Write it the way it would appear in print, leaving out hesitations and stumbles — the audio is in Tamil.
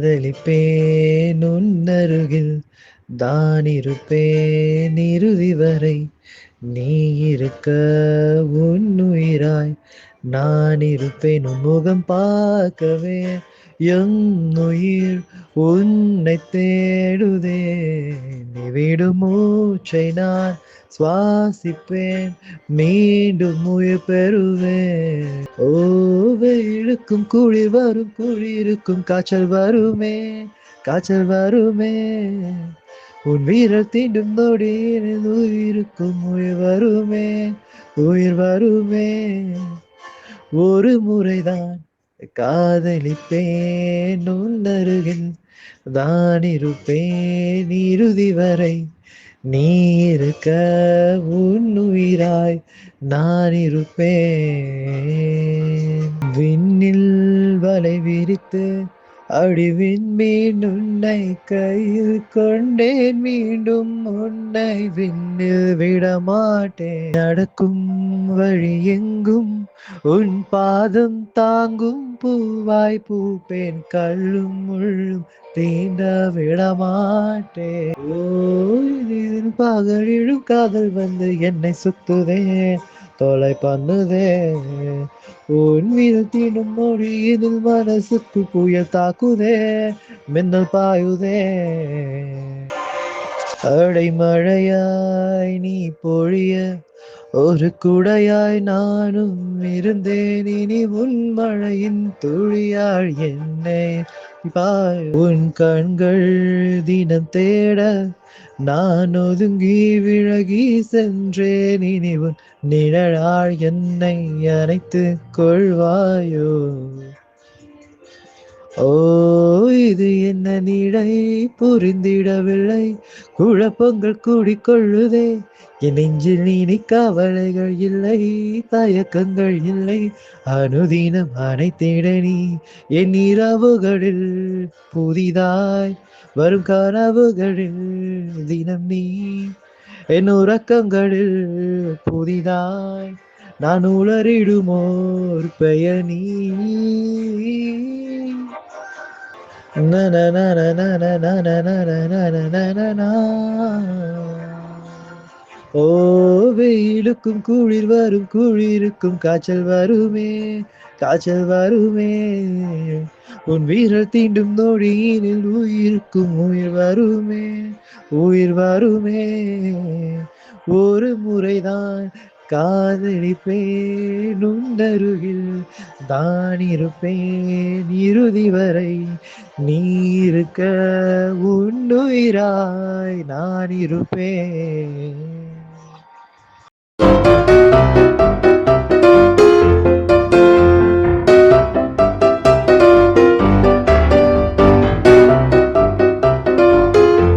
காதலிப்பேன் உன்னருகில் தான் இருப்பேன் இறுதி வரை நீ இருக்க உன்னுயிராய் நான் இருப்பேன் உன் முகம் பார்க்கவே என் உயிர் உன்னை தேடுதே நீ விடும் மூச்சை நான் சுவாசிப்பேன் மீண்டும் உயிர் பெறுவேன் ஓ வெயிலுக்கும் குளிர் வரும் குளிருக்கும் காய்ச்சல் வருமே காய்ச்சல் வருமே உன் வீரல் தீண்டும் நொடியில் உயிருக்கும் உயிர் வருமே உயிர் வருமே ஒரு முறைதான் காதலிப்பேன் உன்னருகில் தான் இருப்பேன் இறுதி வரை நீ இருக்க உன்னுயிராய் நான் இருப்பேன் விண்ணில் வலை விரித்து அடிவின் மீன் உன்னை கையில் கொண்டேன் மீண்டும் உன்னை விண்ணில் விடமாட்டேன் நடக்கும் வழி எங்கும் உன் பாதம் தாங்கும் பூவாய் பூப்பேன் கல்லும் முள்ளும் தீண்ட விடமாட்டேன் ஓய்தில் பகலிலும் காதல் வந்து என்னை சுத்துதே தொலை பண்ணுதே உன் மீது தீண்டும் மொழி இதில் மனசுக்கு புயல் தாக்குதே மின்னல் பாயுதே அடைமழையாய் நீ பொழிய ஒரு குடையாய் நானும் இருந்தேன் இனி உன் மழையின் துளியாள் என்னை உன் கண்கள் தினம் தேட நான் ஒதுங்கி விலகி சென்றேன் இனி உன் நிழலாள் என்னை அணைத்து கொள்வாயோ ஓ இது என்ன நிலை புரிந்திடவில்லை குழப்பங்கள் கூடிக்கொள்ளுதே என் நெஞ்சில் நீ கவலைகள் இல்லை தயக்கங்கள் இல்லை அனுதினம் அனைத்திட நீ என் இரவுகளில் புதிதாய் வரும் கனவுகளில் தினம் நீ என் உறக்கங்களில் புதிதாய் நான் உளறிடுமோர் பெயர் நீ ஓ வெயிலுக்கும் குளிர் வரும் குளிருக்கும் காய்ச்சல் வருமே காய்ச்சல் வருமே உன் வீரல் தீண்டும் நொடியினில் உயிருக்கும் உயிர் வருமே உயிர் வருமே ஒரு முறைதான் காதலிப்பேன் உன்னருகில் தான் இருப்பேன் இறுதி வரை நீ இருக்க உன்னுயிராய் நான் இருப்பேன்